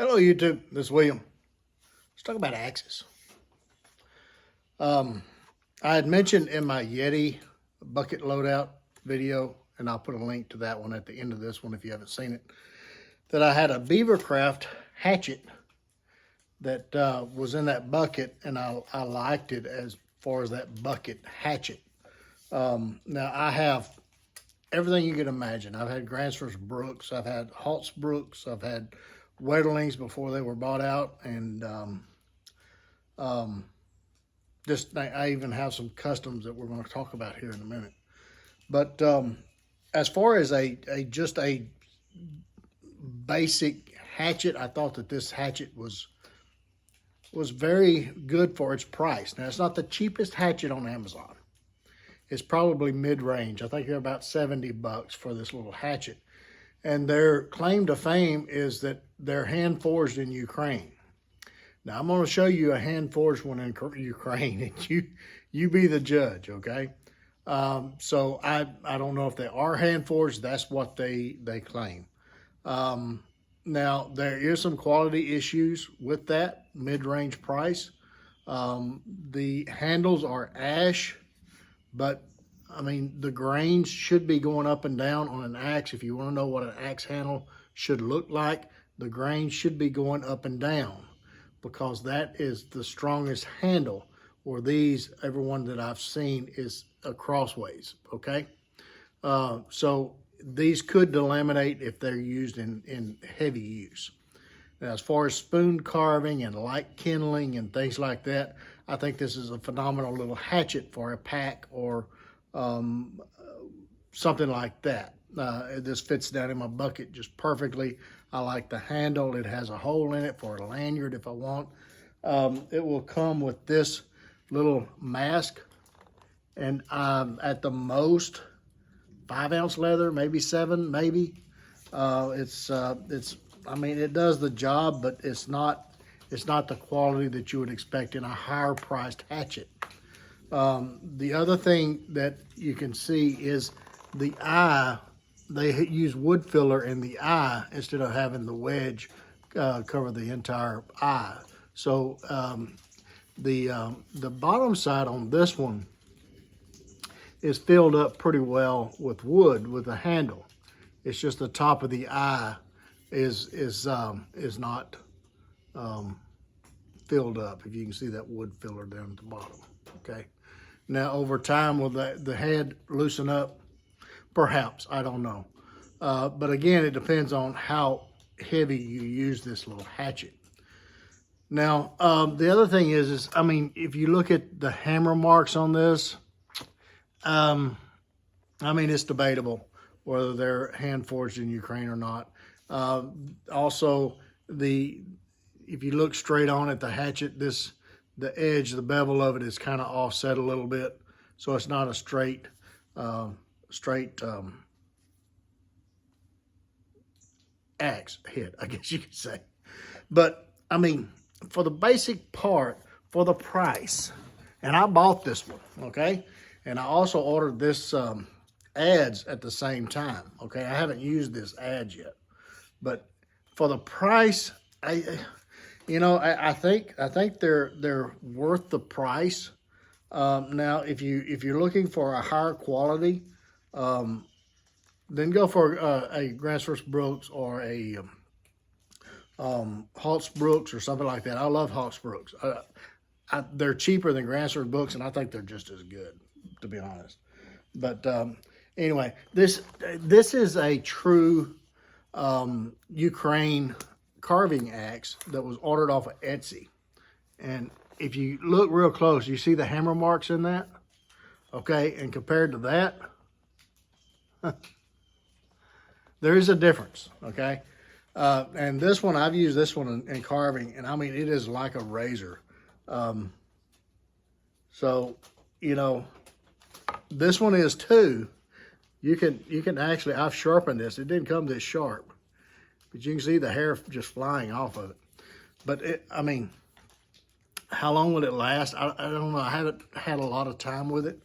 Hello YouTube, this is William. Let's talk about axes. I had mentioned in my Yeti bucket loadout video, and I'll put a link to that one at the end of this one if you haven't seen it, that I had a BeaverCraft Hatchet that was in that bucket, and I liked it as far as that bucket hatchet. Now I have everything you can imagine. I've had Gransfors Brooks, I've had Halts Brooks, I've had Wetterlings before they were bought out, and I even have some customs that we're going to talk about here in a minute. But as far as just a basic hatchet, I thought that this hatchet was very good for its price. Now, it's not the cheapest hatchet on Amazon. It's probably mid-range. I think they're about 70 bucks for this little hatchet. And their claim to fame is that they're hand-forged in Ukraine. Now, I'm going to show you a hand-forged one in Ukraine, and you be the judge, okay? So I don't know if they are hand-forged. That's what they claim. Now, there is some quality issues with that mid-range price. The handles are ash, but I mean, the grains should be going up and down on an axe. If you want to know what an axe handle should look like, the grains should be going up and down, because that is the strongest handle. Or these, everyone that I've seen is a crossways, okay? So these could delaminate if they're used in heavy use. Now, as far as spoon carving and light kindling and things like that, I think this is a phenomenal little hatchet for a pack or something like that. This fits down in my bucket just perfectly. I like the handle. It has a hole in it for a lanyard if I want. It will come with this little mask, and at the most 5-ounce leather, maybe 7, maybe. I mean, it does the job, but it's not the quality that you would expect in a higher priced hatchet. The other thing that you can see is the eye. They use wood filler in the eye instead of having the wedge cover the entire eye. So the bottom side on this one is filled up pretty well with wood with the handle. It's just the top of the eye is not filled up. If you can see that wood filler down at the bottom. Okay. Now, over time, will the head loosen up? Perhaps, I don't know. But again, it depends on how heavy you use this little hatchet. Now, the other thing is I mean, if you look at the hammer marks on this, I mean, it's debatable whether they're hand forged in Ukraine or not. Also, if you look straight on at the hatchet, the edge, the bevel of it is kind of offset a little bit, so it's not a straight axe hit, I guess you could say. But I mean, for the basic part, for the price, and I bought this one, okay, and I also ordered this adze at the same time, okay. I haven't used this adze yet, but for the price, I think they're worth the price. Now, if you're looking for a higher quality, then go for a Gransfors Brooks or a Halts Brooks or something like that. I love Halts Brooks. They're cheaper than Gransfors Brooks, and I think they're just as good, to be honest. But anyway, this is a true Ukraine carving axe that was ordered off of Etsy. And if you look real close, you see the hammer marks in that? Okay, and compared to that, there is a difference, okay? And this one, I've used this one in carving, and I mean, it is like a razor. So, you know, this one is too. You can actually, I've sharpened this. It didn't come this sharp, but you can see the hair just flying off of it. But I mean, how long will it last? I don't know. I haven't had a lot of time with it,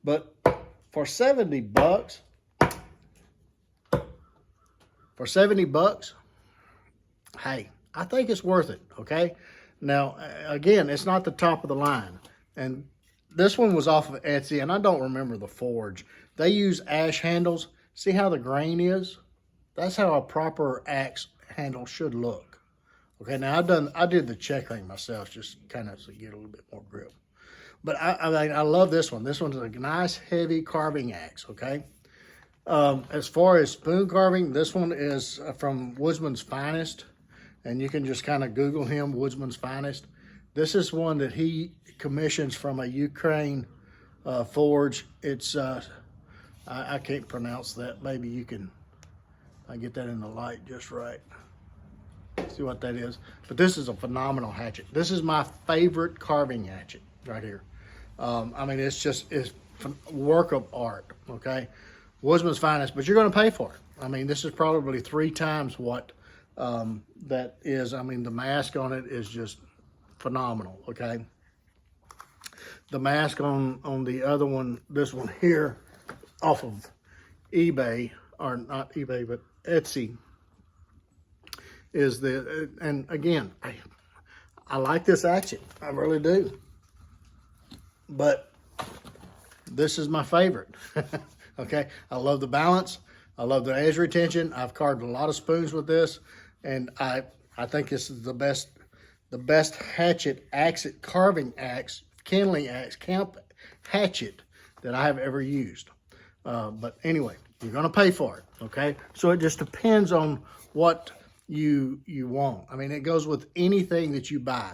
but for 70 bucks, hey, I think it's worth it, okay? Now, again, it's not the top of the line. And this one was off of Etsy, and I don't remember the forge. They use ash handles. See how the grain is? That's how a proper axe handle should look. Okay, now I did the checkering myself, just kind of to get a little bit more grip. But I love this one. This one's a nice, heavy carving axe, okay? As far as spoon carving, this one is from Woodsman's Finest. And you can just kind of Google him, Woodsman's Finest. This is one that he commissions from a Ukraine forge. It's, I can't pronounce that. Maybe you can, I get that in the light just right. See what that is. But this is a phenomenal hatchet. This is my favorite carving hatchet right here. I mean, it's a work of art, okay? Woodsman's Finest, but you're going to pay for it. I mean, this is probably 3 times what that is. I mean, the mask on it is just phenomenal, okay? The mask on the other one, this one here, off of eBay, or not eBay, but Etsy, is the, and again, I like this hatchet, I really do. But this is my favorite, okay? I love the balance. I love the edge retention. I've carved a lot of spoons with this, and I think this is the best hatchet, carving axe, kindling axe, camp hatchet that I have ever used. But anyway, you're gonna pay for it, okay? So it just depends on what you want. I mean, it goes with anything that you buy.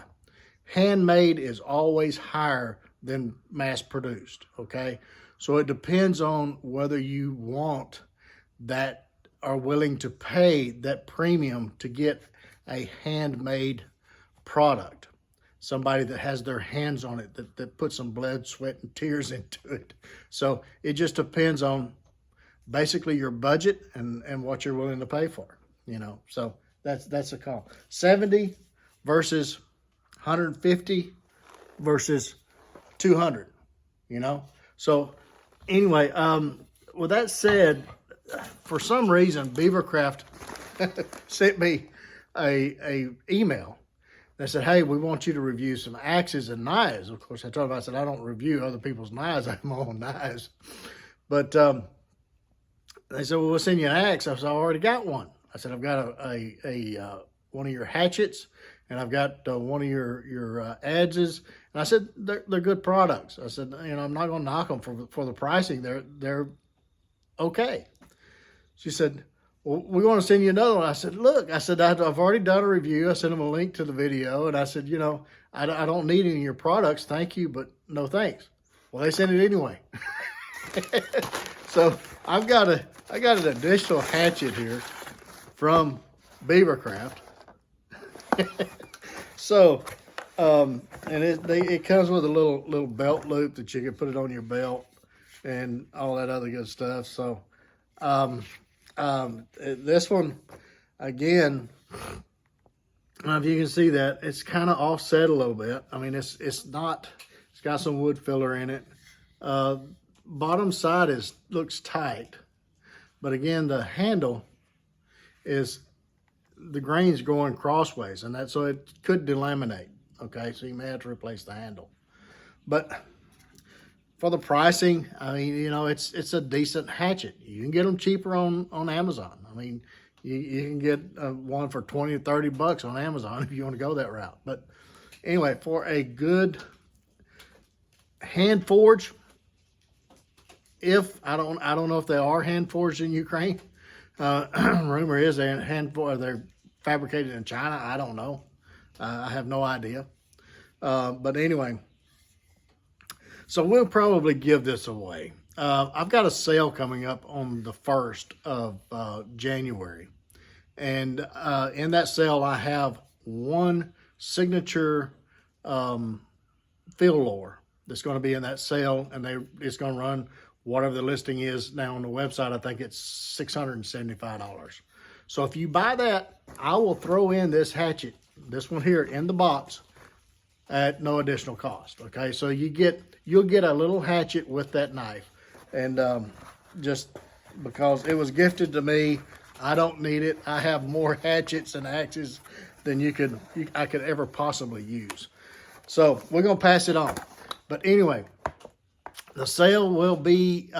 Handmade is always higher than mass produced, okay? So it depends on whether you want that, are willing to pay that premium to get a handmade product. Somebody that has their hands on it, that put some blood, sweat, and tears into it. So it just depends on basically your budget and what you're willing to pay for, you know? So that's a call. 70 versus 150 versus 200, you know? So anyway, with that said, for some reason, BeaverCraft sent me a email that said, hey, we want you to review some axes and knives. Of course, I said, I don't review other people's knives. I have my own knives. But they said, well, we'll send you an axe. I said, I already got one. I said, I've got one of your hatchets, and I've got one of your adzes. And I said, they're good products. I said, you know, I'm not going to knock them for the pricing. They're okay. She said, well, we want to send you another one. I said, look, I said, I've already done a review. I sent them a link to the video. And I said, you know, I don't need any of your products. Thank you, but no thanks. Well, they sent it anyway. So I got an additional hatchet here from BeaverCraft. So, and it comes with a little belt loop that you can put it on your belt and all that other good stuff. So, this one, again, I don't know if you can see that, it's kind of offset a little bit. I mean, it's got some wood filler in it. Bottom side looks tight, but again, the handle is, the grain's going crossways, and so it could delaminate. Okay, so you may have to replace the handle. But for the pricing, I mean, you know, it's a decent hatchet. You can get them cheaper on Amazon. I mean, you can get one for 20 or 30 bucks on Amazon if you want to go that route. But anyway, for a good hand forge, I don't know if they are hand forged in Ukraine. Rumor is they're fabricated in China. I don't know. I have no idea. But anyway, so we'll probably give this away. I've got a sale coming up on the 1st of January. And in that sale, I have one signature field lore that's going to be in that sale. And it's going to run whatever the listing is now on the website. I think it's $675. So if you buy that, I will throw in this hatchet, this one here, in the box at no additional cost. Okay, so you'll get a little hatchet with that knife, and just because it was gifted to me, I don't need it. I have more hatchets and axes than I could ever possibly use. So we're gonna pass it on. But anyway, the sale will be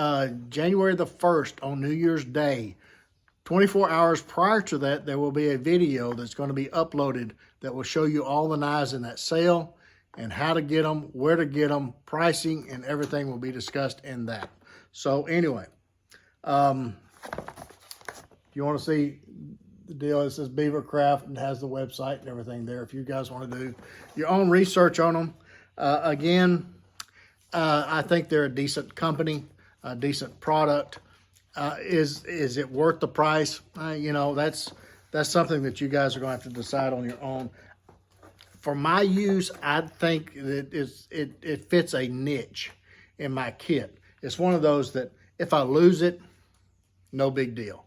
January the 1st on New Year's Day. 24 hours prior to that, there will be a video that's going to be uploaded that will show you all the knives in that sale and how to get them, where to get them, pricing, and everything will be discussed in that. So anyway, you want to see the deal, it says BeaverCraft and has the website and everything there if you guys want to do your own research on them. Again, I think they're a decent company, a decent product. Is it worth the price? You know, that's something that you guys are going to have to decide on your own. For my use, I think that it fits a niche in my kit. It's one of those that if I lose it, no big deal.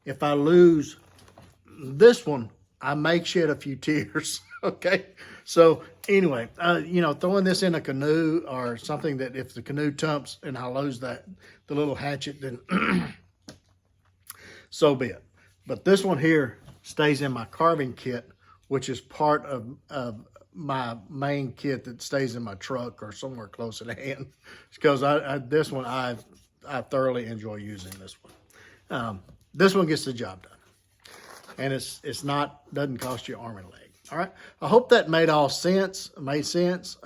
If I lose this one, I may shed a few tears. Okay, so anyway, you know, throwing this in a canoe or something that if the canoe tumps and I lose the little hatchet, then so be it. But this one here stays in my carving kit, which is part of my main kit that stays in my truck or somewhere close at hand. Because this one, I thoroughly enjoy using this one. This one gets the job done. And doesn't cost you arm and leg. All right. I hope that made sense.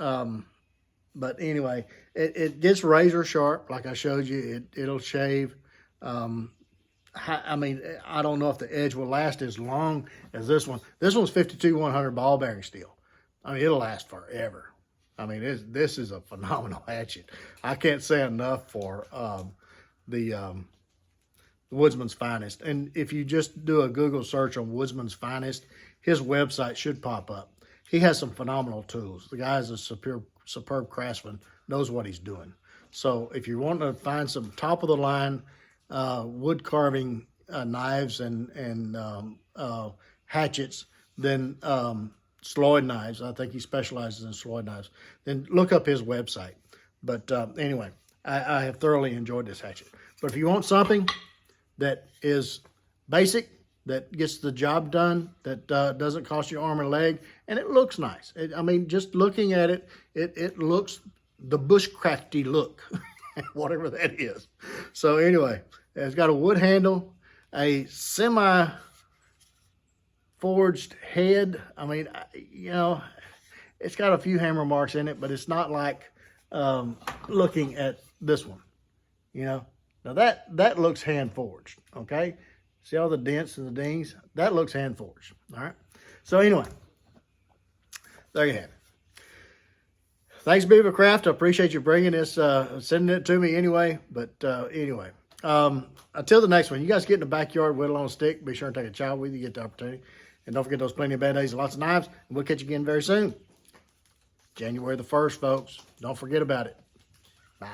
But anyway, it gets razor sharp, like I showed you. It'll shave. I mean, I don't know if the edge will last as long as this one. This one's 52-100 ball bearing steel. I mean, it'll last forever. I mean, this is a phenomenal hatchet. I can't say enough for the Woodsman's Finest. And if you just do a Google search on Woodsman's Finest, his website should pop up. He has some phenomenal tools. The guy is a superb craftsman, knows what he's doing. So if you want to find some top of the line wood carving knives and hatchets, then Sloyd knives, I think he specializes in Sloyd knives, then look up his website. But anyway, I have thoroughly enjoyed this hatchet. But if you want something that is basic, that gets the job done, that doesn't cost you arm and leg, and it looks nice. I mean, just looking at it, it looks the bushcrafty look, whatever that is. So anyway, it's got a wood handle, a semi-forged head. I mean, you know, it's got a few hammer marks in it, but it's not like looking at this one, you know. Now that looks hand forged, okay? See all the dents and the dings? That looks hand forged, all right? So anyway, there you have it. Thanks, BeaverCraft. I appreciate you bringing this, sending it to me anyway. But anyway, until the next one, you guys get in the backyard, whittle on a stick. Be sure and take a child with you, get the opportunity. And don't forget those plenty of bad days and lots of knives. And we'll catch you again very soon. January the 1st, folks. Don't forget about it. Bye.